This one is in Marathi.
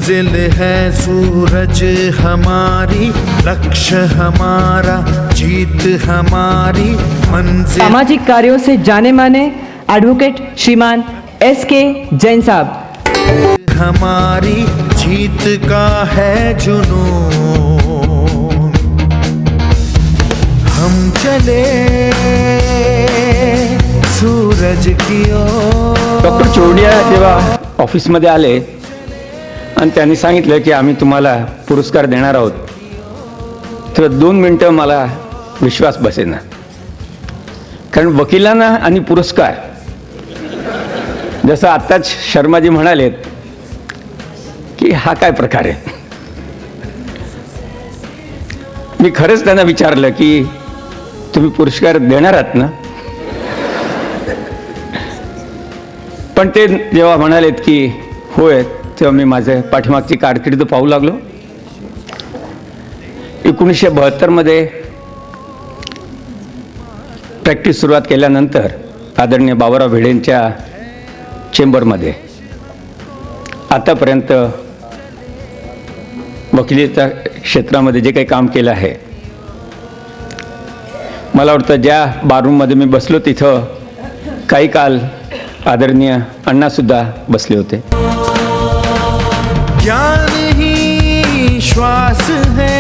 मंजिल है सूरज हमारी, लक्ष्य हमारा, जीत हमारी मंजिल। सामाजिक कार्यों से जाने माने एडवोकेट श्रीमान SK जैन साहब। हमारी जीत का है जुनून, हम चले सूरज की ओर। डॉक्टर चोरडिया जेव्हा ऑफिसमध्ये आले आणि त्यांनी सांगितलं की आम्ही तुम्हाला पुरस्कार देणार आहोत, तर 2 मिनटं मला विश्वास बसेना. कारण वकिलांना आणि पुरस्कार, जसं आत्ताच शर्माजी म्हणालेत की हा काय प्रकार आहे. मी खरंच त्यांना विचारलं की तुम्ही पुरस्कार देणार आहात ना. पण ते जेव्हा म्हणालेत की होय, तेव्हा मी माझ्या पाठीमागची कारकीर्द पाहू लागलो. 1972 मध्ये प्रॅक्टिस सुरुवात केल्यानंतर आदरणीय बाबुराव भिडेंच्या चेंबरमध्ये आतापर्यंत वकिलीच्या क्षेत्रामध्ये जे काही काम केलं आहे, मला वाटतं ज्या बाररूममध्ये मी बसलो तिथं काही काल आदरणीय अण्णासुद्धा बसले होते. ज्ञान ही श्वास है.